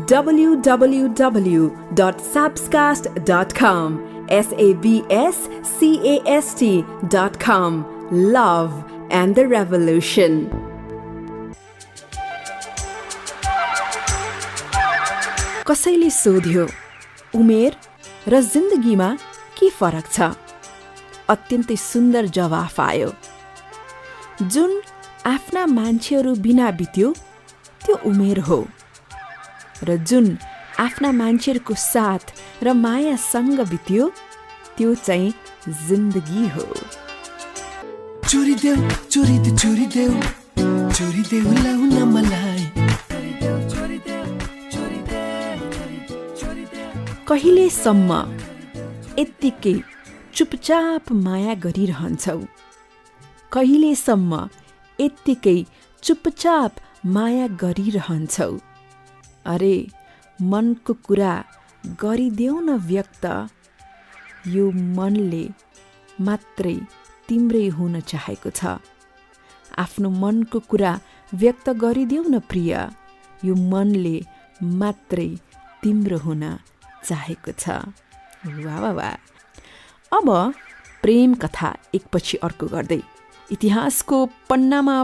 www.sabscast.com sabscast.com. Love and the Revolution. कसैले सोध्यो उमेर र जिन्दगीमा के फरक छ? अत्यन्तै सुन्दर जवाफ आयो। जुन आफ्ना मान्छेहरू बिना बित्यो त्यो उमेर हो र जुन आफ्ना मान्छेहरूको साथ र मायासँग बित्यो त्यो चाहिँ जिन्दगी हो। चोरी देऊ लाउन मलाई। कहिलेसम्म यत्तिकै चुपचाप माया गरिरहन्छौ? कहिलेसम्म यत्तिकै चुपचाप माया गरिरहन्छौ? अरे मनको कुरा गरिदेऊ न व्यक्त। यो मनले मात्रै तिम्रै हुन चाहेको छ। आफ्नो मनको कुरा व्यक्त गरिदेऊ न प्रिय। यो मनले मात्रै तिम्रो हुन चाहेको छ। वाह वाह वाह। अब प्रेम कथा एकपछि अर्को गर्दै इतिहासको पन्नामा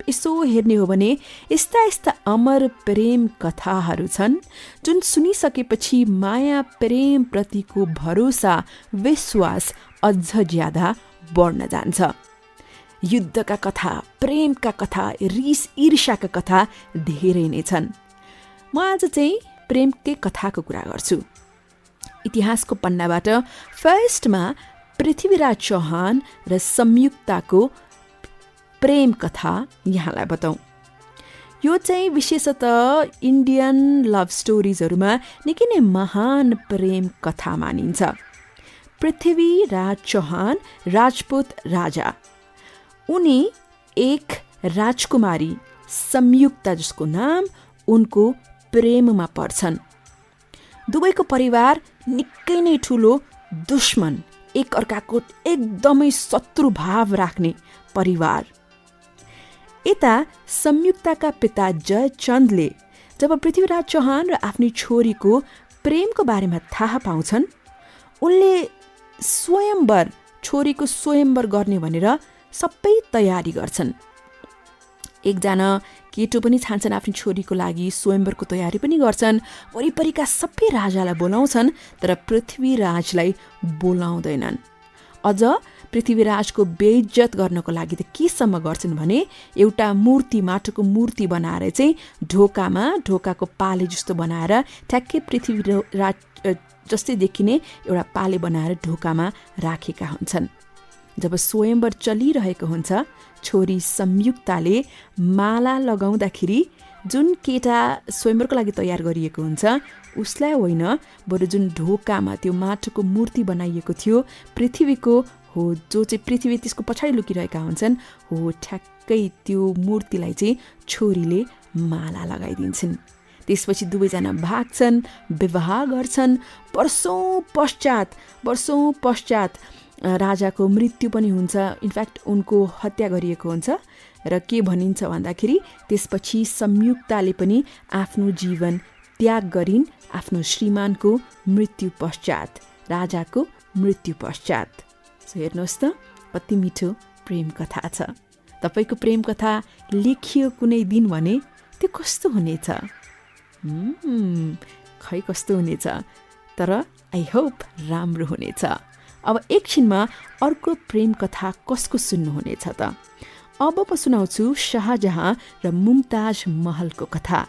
यसो हेर्ने हो भने यस्ता यस्ता अमर प्रेम कथाहरू छन् जुन सुनिसकेपछि माया प्रेम प्रतिको भरोसा विश्वास अझ ज्यादा बढ्न जान्छ। युद्धका कथा, प्रेमका कथा, रिस ईर्ष्याका कथा धेरै नै छन्। म आज चाहिँ प्रेमकै कथाको कुरा गर्छु। इतिहासको पन्नाबाट फर्स्टमा पृथ्वीराज चौहान र संयुक्ताको प्रेम कथा यहाँलाई बताउँ। यो चाहिँ विशेषतः इन्डियन लभ स्टोरिजहरूमा निकै नै महान प्रेम कथा मानिन्छ। पृथ्वीराज चौहान राजपूत राजा, उनी एक राजकुमारी संयुक्ता जसको नाम उनको प्रेममा पर्छन्। दुवैको परिवार निकै नै ठुलो दुश्मन, एक अर्काको एकदमै शत्रु भाव राख्ने परिवार। यता संयुक्ताका पिता जयचन्दले जब पृथ्वीराज चौहान र आफ्नी छोरीको प्रेमको बारेमा थाहा पाउँछन्, उनले छोरीको स्वयंवर गर्ने भनेर सबै तयारी गर्छन्। एकजना केटो पनि छान्छन् आफ्नो छोरीको लागि, स्वयंवरको तयारी पनि गर्छन्। वरिपरिका सबै राजालाई बोलाउँछन् तर पृथ्वीराजलाई बोलाउँदैनन्। अझ पृथ्वीराजको बेइज्जत गर्नको लागि त केसम्म गर्छन् भने एउटा मूर्ति, माटोको मूर्ति बनाएर चाहिँ ढोकाको पाले जस्तो बनाएर ठ्याक्कै पृथ्वीराज जस्तै देखिने एउटा पाले बनाएर ढोकामा राखेका हुन्छन्। जब स्वयंवर चलिरहेको हुन्छ, छोरी संयुक्ताले माला लगाउँदाखेरि जुन केटा स्वयंवरको लागि तयार गरिएको हुन्छ उसलाई होइन, बरु जुन ढोकामा त्यो माटोको मूर्ति बनाइएको थियो पृथ्वीको हो, जो चाहिँ पृथ्वी त्यसको पछाडि लुकिरहेका हुन्छन् हो, ठ्याक्कै त्यो मूर्तिलाई चाहिँ छोरीले माला लगाइदिन्छन्। त्यसपछि दुवैजना भाग्छन्, विवाह गर्छन्। वर्षौँ पश्चात राजाको मृत्यु पनि हुन्छ। इनफ्याक्ट उनको हत्या गरिएको हुन्छ। र के भनिन्छ भन्दाखेरि त्यसपछि संयुक्ताले पनि आफ्नो जीवन त्याग गरिन् आफ्नो श्रीमानको मृत्यु पश्चात, राजाको मृत्यु पश्चात। हेर्नुहोस् त कति मिठो प्रेम कथा छ। तपाईँको प्रेम कथा लेखियो कुनै दिन भने त्यो कस्तो हुनेछ? खै कस्तो हुनेछ, तर आई होप राम्रो हुनेछ। अब एकछिनमा अर्को प्रेम कथा कसको सुन्नुहुनेछ त? अब म सुनाउँछु शाहजहाँ र मुमताज महलको कथा।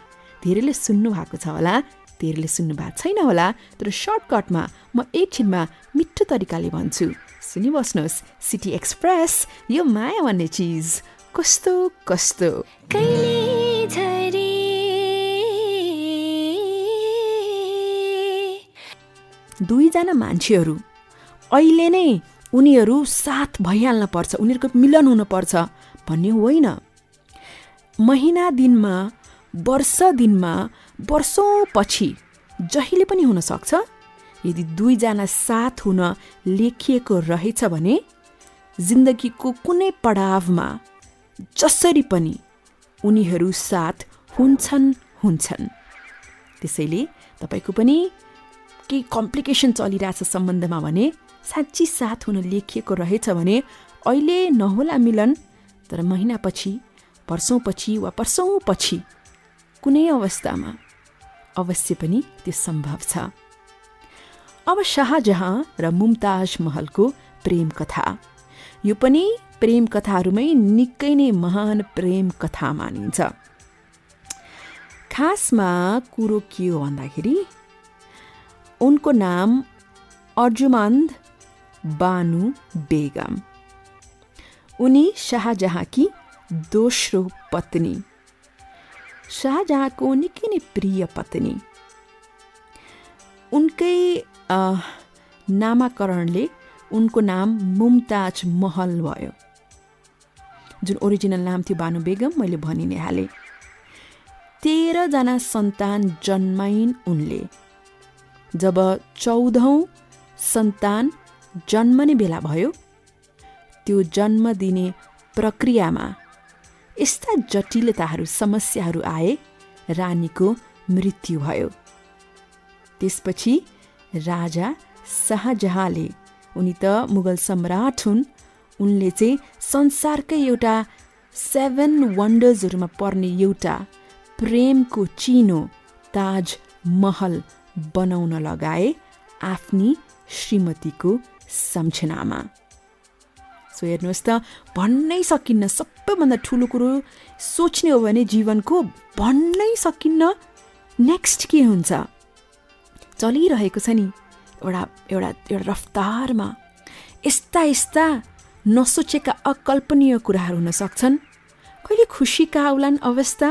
धेरैले सुन्नु भएको छ होला, धेरैले सुन्नु भएको छैन होला, तर सर्टकटमा म एकछिनमा मिठो तरिकाले भन्छु। सुनिबस्नुहोस्। सिटी एक्सप्रेस, यो माया भन्ने चिज कस्तो कस्तो। दुईजना मान्छेहरू अहिले नै उनीहरू साथ भइहाल्न पर्छ, उनीहरूको मिलन हुनुपर्छ भन्ने होइन। महिना दिनमा, वर्ष दिनमा, वर्षौँ पछि जहिले पनि हुन सक्छ। यदि दुईजना साथ हुन लेखिएको रहेछ भने जिन्दगीको कुनै पडावमा जसरी पनि उनीहरू साथ हुन्छन्। त्यसैले तपाईको पनि केही कम्प्लिकेसन चलिरहेछ सम्बन्धमा भने साँच्ची साथ हुन लेखिएको रहेछ भने अहिले नहोला मिलन, तर महिनापछि, वर्षौँपछि वा वर्षौँपछि कुनै अवस्थामा अवश्य पनि त्यो सम्भव छ। अब शाहजहाँ र मुमताज महलको प्रेम कथा। यो पनि प्रेम कथाहरूमै निकै नै महान प्रेम कथा मानिन्छ। खासमा कुरो के हो भन्दाखेरि उनको नाम अर्जुमन्द बानु बेगम। उनी शाहजहाँकी दोस्रो पत्नी, शाहजहाँको निकै नै प्रिय पत्नी। उनकै नामाकरणले उनको नाम मुमताज महल भयो। जुन ओरिजिनल नाम थियो बानु बेगम, मैले भनि नै हालेँ। 13 जना सन्तान जन्माइन् उनले। जब 14औं सन्तान जन्मने बेला भयो, त्यो जन्म दिने प्रक्रियामा यस्ता जटिलताहरू, समस्याहरू आए, रानीको मृत्यु भयो। त्यसपछि राजा शाहजहाँले, उनी त मुगल सम्राट हुन्, उनले चाहिँ संसारकै एउटा 7 वन्डर्सहरूमा पर्ने एउटा प्रेमको चिनो ताज महल बनाउन लगाए आफ्नी श्रीमतीको सम्झनामा। सो हेर्नुहोस् त, भन्नै सकिन्न। सबैभन्दा ठुलो कुरो सोच्ने हो भने जीवनको भन्नै सकिन्न नेक्स्ट के हुन्छ। चलिरहेको छ नि एउटा रफ्तारमा यस्ता नसोचेका अकल्पनीय कुराहरू हुन सक्छन्। कहिले खुसीका आउलान् अवस्था,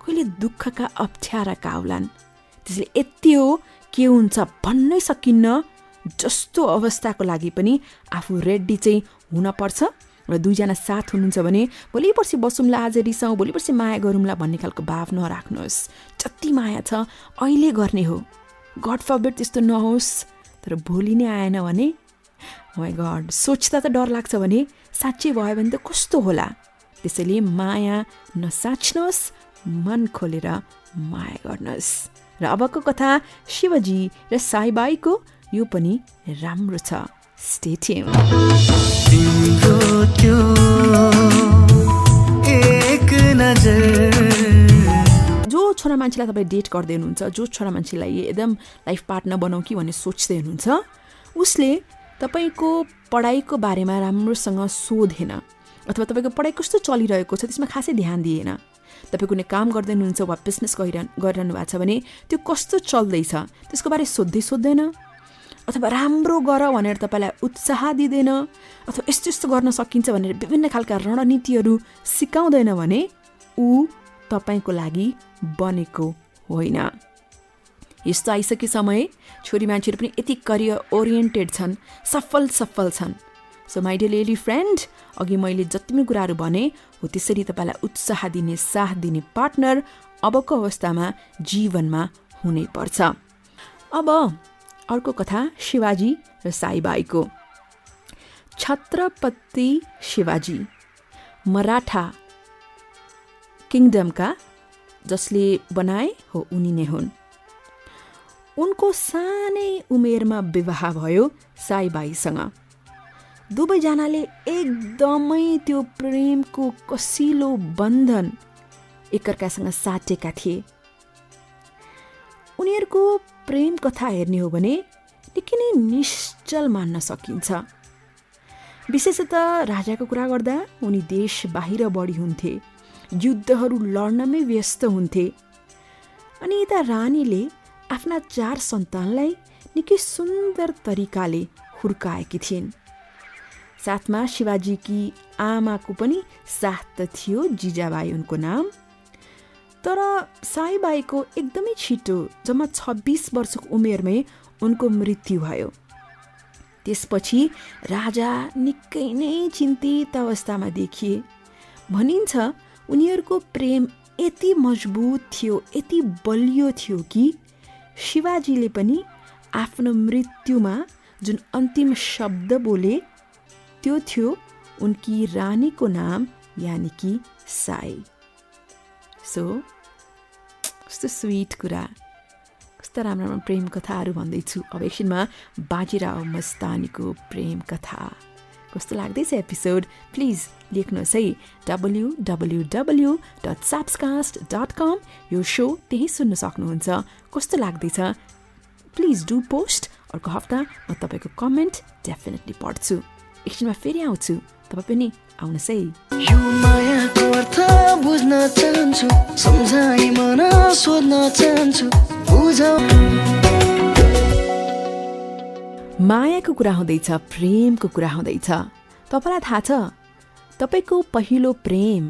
कहिले दुःखका अप्ठ्याराका आउलान्। त्यसले यति हो के हुन्छ भन्नै सकिन्न जस्तो अवस्थाको लागि पनि आफू रेडी चाहिँ हुनपर्छ। र 2 जना साथ हुनुहुन्छ भने भोलि पर्सि बसौँला, आज रिसाउँ, भोलि पर्सि माया गरौँला भन्ने खालको भाव नराख्नुहोस्। जति माया छ अहिले गर्ने हो। गड फरबिड त्यस्तो नहोस्, तर भोलि नै आएन भने माय गड, सोच्दा त डर लाग्छ भने साँच्चै भयो भने त कस्तो होला। त्यसैले माया नसाच्नुहोस्, मन खोलेर माया गर्नुहोस्। र अबको कथा शिवजी र साईबाईको, यो पनि राम्रो छ। Stay tuned. तिम्रो त्यो एक नजर, जो छोरा मान्छेलाई तपाईँ डेट गर्दै हुनुहुन्छ, जो छोरा मान्छेलाई एकदम लाइफ पार्टनर बनाऊ कि भन्ने सोच्दै हुनुहुन्छ, उसले तपाईँको पढाइको बारेमा राम्रोसँग सोधेन, अथवा तपाईँको पढाइ कस्तो चलिरहेको छ त्यसमा खासै ध्यान दिएन। तपाईँ कुनै काम गर्दै हुनुहुन्छ वा बिजनेस गरिरहनु भएको छ भने त्यो कस्तो चल्दैछ त्यसको बारे सोध्दैन, अथवा राम्रो गर भनेर तपाईँलाई उत्साह दिँदैन, अथवा यस्तो यस्तो गर्न सकिन्छ भनेर विभिन्न खालका रणनीतिहरू सिकाउँदैन भने ऊ तपाईँको लागि बनेको होइन। यस्तो आइसके समय छोरी मान्छेहरू पनि यति करियर ओरिएन्टेड छन्, सफल छन्। So my dear lady friend, अघि मैले जति पनि कुराहरू भने हो त्यसरी तपाईँलाई उत्साह दिने, साथ दिने पार्टनर अबको अवस्थामा जीवनमा हुनै पर्छ। अब अर्को कथा शिवाजी र साईबाईको। छत्रपति शिवाजी मराठा किङडमका जसले बनाए हो उनी नै हुन्। उनको सानै उमेरमा विवाह भयो साईबाईसँग। दुवैजनाले एकदमै त्यो प्रेमको कसिलो बन्धन एकअर्कासँग साटेका थिए। उनीहरूको प्रेम कथा हेर्ने हो भने निकै नै निश्चल मान्न सकिन्छ। विशेषतः राजाको कुरा गर्दा उनी देश बाहिर बढी हुन्थे, युद्धहरू लड्नमै व्यस्त हुन्थे। अनि यता रानीले आफ्ना 4 सन्तानलाई निकै सुन्दर तरिकाले हुर्काएकी थिइन्। साथमा शिवाजीकी आमाको पनि साथ त थियो, जिजाबाई उनको नाम। तर साईबाईको एकदमै छिटो, जम्मा 26 वर्षको उमेरमै उनको मृत्यु भयो। त्यसपछि राजा निकै नै चिन्तित अवस्थामा देखिए। भनिन्छ उनीहरूको प्रेम यति मजबुत थियो, यति बलियो थियो कि शिवाजीले पनि आफ्नो मृत्युमा जुन अन्तिम शब्द बोले त्यो थियो उनकी रानीको नाम यानि कि साई। सो कस्तो स्वीट कुरा। कस्ता राम्रो राम्रो प्रेम कथाहरू भन्दैछु। अब एकछिनमा बाजीराव मस्तानीको प्रेम कथा कस्तो लाग्दैछ एपिसोड प्लिज लेख्नुहोस् है www.sapscast.com। यो सो त्यही सुन्न सक्नुहुन्छ। कस्तो लाग्दैछ प्लिज डु पोस्ट। अर्को हप्ता म तपाईँको कमेन्ट डेफिनेटली पढ्छु। एकछिनमा फेरि आउँछु, तपाईँ पनि आउनुहोस् है। यो मायाको अर्थ बुझ्न चाहन्छु, सम्झाइ मन सोध्न चाहन्छु, बुझाउ। मायाको कुरा हुँदैछ, प्रेमको कुरा हुँदैछ। तपाईँलाई थाहा छ तपाईँको पहिलो प्रेम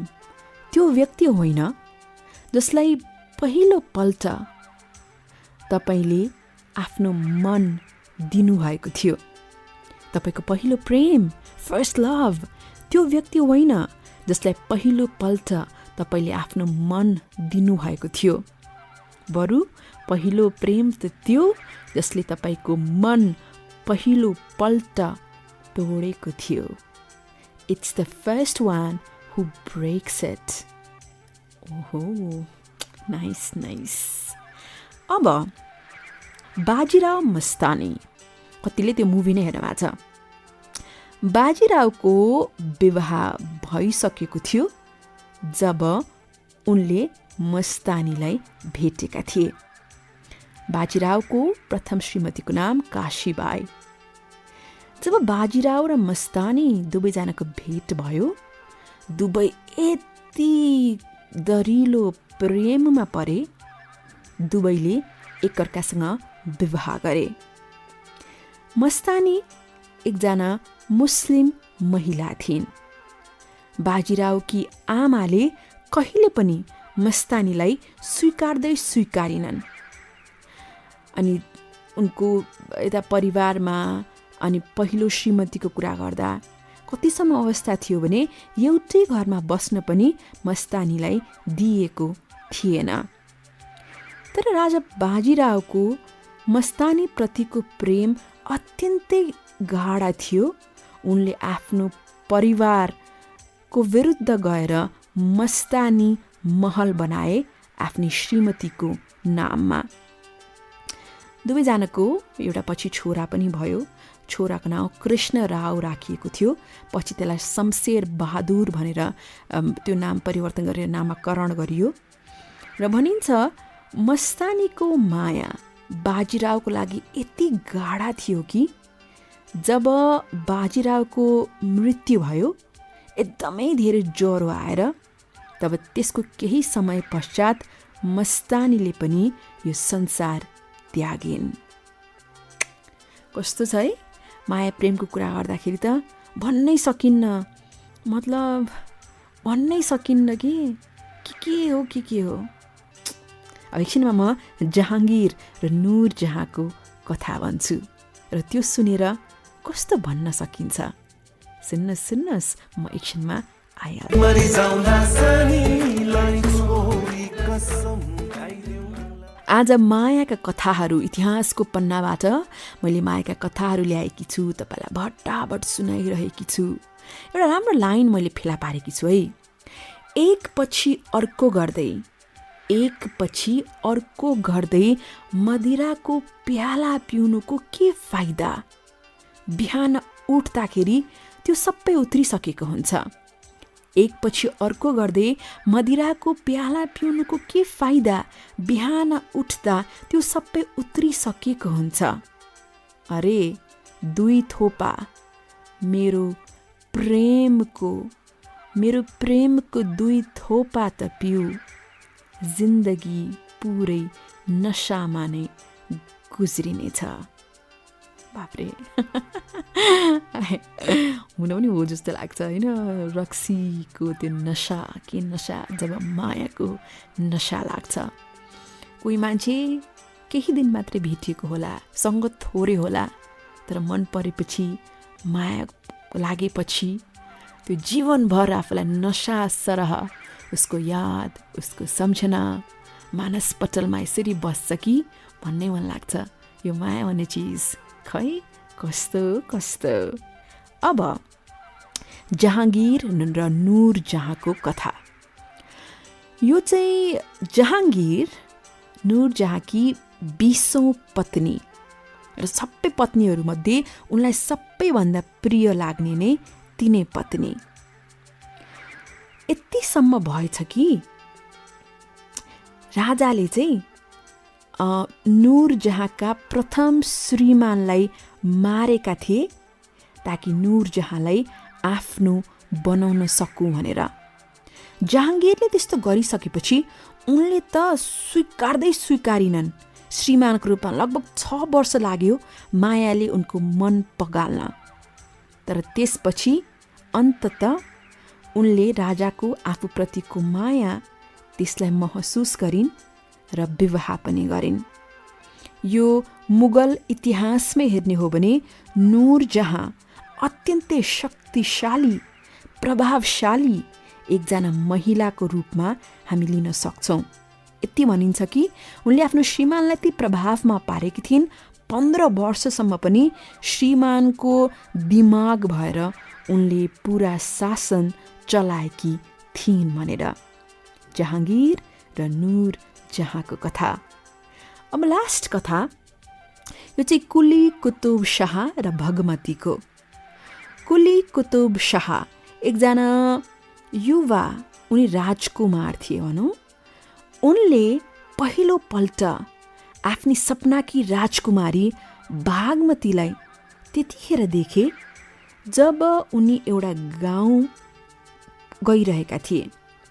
त्यो व्यक्ति होइन जसलाई पहिलो पल्ट तपाईँले आफ्नो मन दिनुभएको थियो। तपाईँको पहिलो प्रेम फर्स्ट लभ त्यो व्यक्ति होइन जसलाई पहिलो पल्ट तपाईँले आफ्नो मन दिनुभएको थियो। बरु पहिलो प्रेम त त्यो जसले तपाईँको मन पहिलो पल्ट तोडेको थियो। It's the first one who breaks it. ओहो, नाइस। अब बाजीराव मस्तानी, कतिले त्यो मुभी नै हेर्नु भएको छ। बाजीरावको विवाह भइसकेको थियो जब उनले मस्तानीलाई भेटेका थिए। बाजीरावको प्रथम श्रीमतीको नाम काशीबाई। जब बाजीराव र मस्तानी दुवैजनाको भेट भयो, दुवै यति दरिलो प्रेममा परे, दुवैले एकअर्कासँग विवाह गरे। मस्तानी एकजना मुस्लिम महिला थिइन्। बाजीरावकी आमाले कहिले पनि मस्तानीलाई स्वीकारिनन्। अनि उनको यता परिवारमा अनि पहिलो श्रीमतीको कुरा गर्दा कतिसम्म अवस्था थियो भने एउटै घरमा बस्न पनि मस्तानीलाई दिएको थिएन। तर राजा बाजीरावको मस्तानीप्रतिको प्रेम अत्यन्तै गाढा थियो। उनले आफ्नो परिवारको विरुद्ध गएर मस्तानी महल बनाए आफ्नी श्रीमतीको नाममा। दुवैजनाको एउटा पछि छोरा पनि भयो। छोराको नाम कृष्ण राव राखिएको थियो। पछि त्यसलाई शमशेर बहादुर भनेर त्यो नाम परिवर्तन गरेर नामकरण गरियो। र भनिन्छ मस्तानीको माया बाजीरावको लागि यति गाढा थियो कि जब बाजीरावको मृत्यु भयो, एकदमै धेरै ज्वरो आएर, तब त्यसको केही समय पश्चात मस्तानीले पनि यो संसार त्यागिन्। कस्तो छ है माया प्रेमको कुरा गर्दाखेरि त भन्नै सकिन्न, मतलब भन्नै सकिन्न कि के हो। अब एकछिनमा म जहाँगीर र नुरजहाँको कथा भन्छु र त्यो सुनेर कस्तो भन्न सकिन्छ सुन्नुहोस्। म एकछिनमा आइहाल्छु। आज मायाका कथाहरू, इतिहासको पन्नाबाट मैले मायाका कथाहरू ल्याएकी छु, तपाईँलाई भट्टाभट सुनाइरहेकी छु। एउटा राम्रो लाइन मैले फेला पारेकी छु है। एक पछि अर्को गर्दै मदिराको प्याला पिउनुको के फाइदा? बिहान उठ्दाखेरि त्यो सबै उत्रिसकेको हुन्छ। एक पछि अर्को गर्दै मदिराको प्याला पिउनुको के फाइदा? बिहान उठ्दा त्यो सबै उत्रिसकेको हुन्छ। अरे 2 थोपा मेरो प्रेमको 2 थोपा त पिउ, जिन्दगी पुरै नशामा नै गुज्रिनेछ। बाप्रे हुन पनि हो जस्तो लाग्छ होइन। रक्सीको त्यो नशा, के नशा, जब मायाको नशा लाग्छ। कोही मान्छे केही दिन मात्रै भेटिएको होला, सङ्गत थोरै होला, तर मन परेपछि, माया लागेपछि त्यो जीवनभर आफूलाई नशा सरह उसको याद, उसको सम्झना मानसपटलमा यसरी बस्छ कि भन्नै मन लाग्छ। यो माया भन्ने चिज खै कस्तो। अब जहाँगीर र नुरजहाँको कथा। यो चाहिँ जहाँगीर नुरजहाँकी 20औं पत्नी र सबै पत्नीहरूमध्ये उनलाई सबैभन्दा प्रिय लाग्ने नै तिनै पत्नी। यतिसम्म भएछ कि राजाले चाहिँ नुरजहाँका प्रथम श्रीमानलाई मारेका थिए ताकि नुरजहाँलाई आफ्नो बनाउन सकूँ भनेर। जहाँगीरले त्यस्तो गरिसकेपछि उनले त स्वीकार्दै स्वीकारिनन्। श्रीमानको रूपमा लगभग 6 वर्ष लाग्यो मायाले उनको मन पगाल्न। तर त्यसपछि अन्ततः उनले राजाको आफूप्रतिको माया त्यसलाई महसुस गरिन् र विवाह पनि गरिन्। यो मुगल इतिहासमै हेर्ने हो भने नुरजहाँ अत्यन्तै शक्तिशाली प्रभावशाली एकजना महिलाको रूपमा हामी लिन सक्छौँ। यति भनिन्छ कि उनले आफ्नो श्रीमानलाई ती प्रभावमा पारेकी थिइन्। 15 वर्षसम्म पनि श्रीमानको दिमाग भएर उनले पुरा शासन चलाएकी थिइन् भनेर। जहाँगीर र नुरजहाँको कथा। अब लास्ट कथा यो चाहिँ कुली कुतुब शाह र भगमतीको। कुली कुतुब शाह एकजना युवा उनी राजकुमार थिए भनौँ। उनले पहिलो पल्ट आफ्नी सपनाकी राजकुमारी भागमतीलाई त्यतिखेर देखे जब उनी एउटा गाउँ गइरहेका थिए।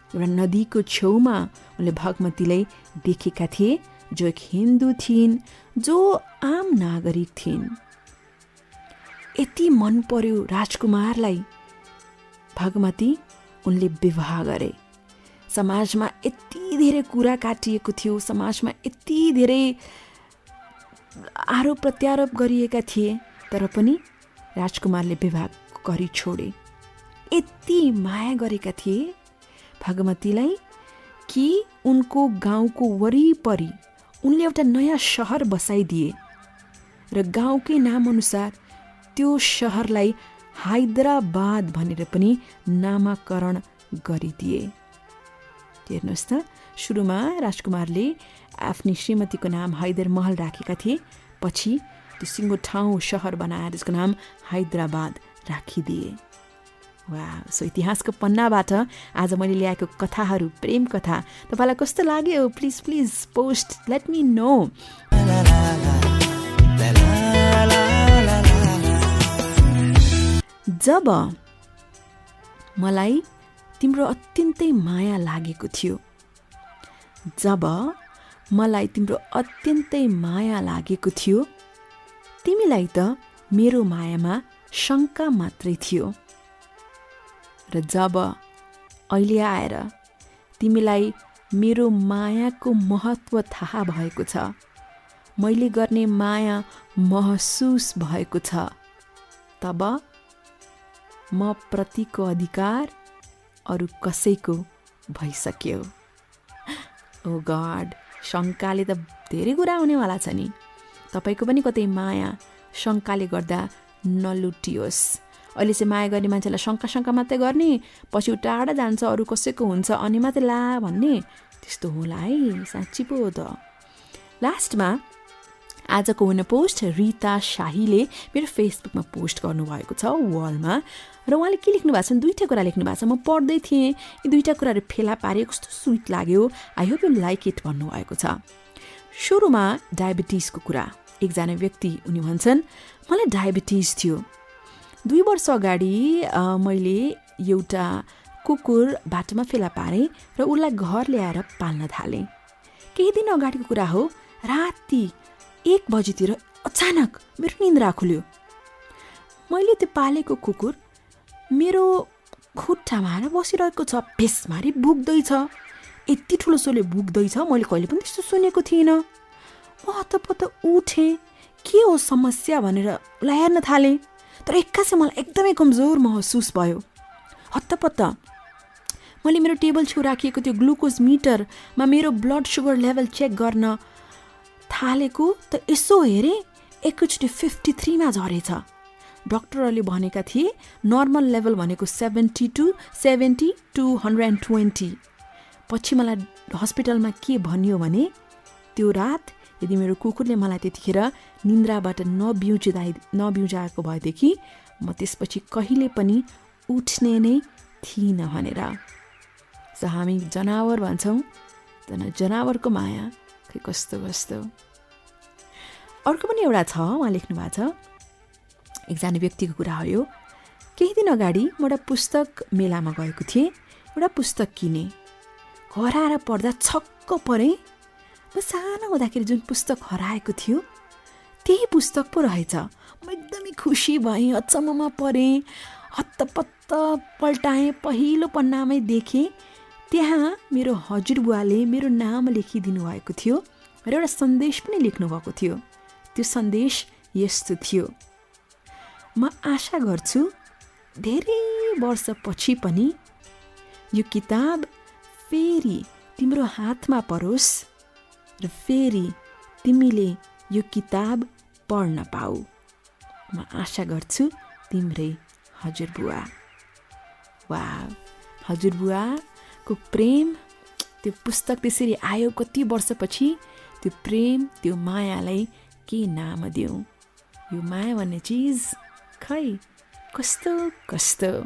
एउटा नदीको छेउमा उनले भागमतीलाई देखेका थिए जो एक हिन्दू थिइन्, जो आम नागरिक थिइन्। यति मन पर्यो राजकुमारलाई भागमती, उनले विवाह गरे। समाजमा यति धेरै कुरा काटिएको थियो, समाजमा यति धेरै आरोप प्रत्यारोप गरिएका थिए, तर पनि राजकुमारले विवाह गरी छोडे। यति माया गरेका थिए भागमतीलाई कि उनको गाउँको वरिपरि उनले एउटा नयाँ सहर बसाइदिए र गाउँकै नाम अनुसार त्यो सहरलाई हैदराबाद भनेर पनि नामाकरण गरिदिए। हेर्नुहोस् त, सुरुमा राजकुमारले आफ्नी श्रीमतीको नाम हैदर महल राखेका थिए, पछि त्यो सिङ्गो ठाउँ सहर बनाएर त्यसको नाम हैदराबाद राखिदिए। वाह! सो इतिहासको पन्नाबाट आज मैले ल्याएको कथाहरू, प्रेम कथा तपाईँलाई कस्तो लाग्यो? Please please post, let me know. जब मलाई तिम्रो अत्यन्तै माया लागेको थियो, जब मलाई तिम्रो अत्यन्तै माया लागेको थियो, तिमीलाई त मेरो मायामा शङ्का मात्रै थियो। र जब अहिले आएर तिमीलाई मेरो मायाको महत्त्व थाहा भएको छ, मैले गर्ने माया महसुस भएको छ, तब म प्रतिको अधिकार अरू कसैको भइसक्यो। ओ गॉड, शङ्काले त धेरै कुरा हुनेवाला छ नि। तपाईँको पनि कतै माया शङ्काले गर्दा नलुटियोस्। अहिले चाहिँ माया गर्ने मान्छेलाई शङ्का मात्रै गर्ने, पछि टाढा जान्छ, अरू कसैको हुन्छ अनि मात्रै ला भन्ने, त्यस्तो होला है? साँच्ची पो हो त। लास्टमा आजको हुन पोस्ट रिता शाहीले मेरो फेसबुकमा पोस्ट गर्नुभएको छ वालमा, र उहाँले के लेख्नु भएको छ, 2टा कुरा लेख्नु भएको छ। म पढ्दै थिएँ, यी 2टा कुराहरू फेला पारे, कस्तो स्विट लाग्यो। I hope you like it भन्नुभएको छ। सुरुमा डायबिटिजको कुरा। एकजना व्यक्ति उनी भन्छन्, मलाई डायबिटिज थियो। 2 वर्ष अगाडि मैले एउटा कुकुर बाटोमा फेला पारेँ र उसलाई घर ल्याएर पाल्न थालेँ। केही दिन अगाडिको कुरा हो, राति 1 बजीतिर अचानक मेरो निन्द्रा खुल्यो। मैले त्यो पालेको कुकुर मेरो खुट्टामा आएर बसिरहेको छ, भेसमारी भुक्दैछ, यति ठुलो सोले भुक्दैछ, मैले कहिले पनि त्यस्तो सुनेको थिइनँ। म हतपत उठेँ, के हो समस्या भनेर उसलाई हेर्न थालेँ, तर एक्कासी मलाई एकदमै कमजोर महसुस भयो। हत्तपत्त मैले मेरो टेबल छेउ राखिएको त्यो ग्लुकोज मिटरमा मेरो ब्लड सुगर लेभल चेक गर्न थालेको त यसो हेरेँ, एकैचोटि 53 मा झरेछ। डक्टरहरूले भनेका थिए नर्मल लेभल भनेको 70 to 120। पछि मलाई हस्पिटलमा के भनियो भने त्यो रात यदि मेरो कुकुरले मलाई त्यतिखेर निन्द्राबाट नबिउजाएको भएदेखि म त्यसपछि कहिले पनि उठ्ने नै थिइनँ भनेर। हामी जनावर भन्छौँ, जनावरको माया खै कस्तो कस्तो। अर्को पनि एउटा छ, उहाँ लेख्नु भएको छ, एकजना व्यक्तिको कुरा हो यो। केही दिन अगाडि म एउटा पुस्तक मेलामा गएको थिएँ, एउटा पुस्तक किने। घर आएर पढ्दा छक्क परेँ। म सानो हुँदाखेरि जुन पुस्तक हराएको थियो त्यही पुस्तक पो रहेछ। म एकदमै खुसी भएँ, अचम्ममा परेँ, हत्तपत्त पल्टाएँ। पहिलो पन्नामै देखेँ त्यहाँ मेरो हजुरबुवाले मेरो नाम लेखिदिनु भएको थियो र एउटा सन्देश पनि लेख्नुभएको थियो। त्यो सन्देश यस्तो थियो: म आशा गर्छु धेरै वर्षपछि पनि यो किताब फेरि तिम्रो हातमा परोस् र फेरि तिमीले यो किताब पढ्न पाऊ। म आशा गर्छु, तिम्रै हजुरबुवा। वाह, हजुरबुवाको प्रेम, त्यो पुस्तक त्यसरी आयो कति वर्षपछि। त्यो प्रेम, त्यो मायालाई के नाम दिउँ? यो माया भन्ने चिज खै कस्तो कस्तो।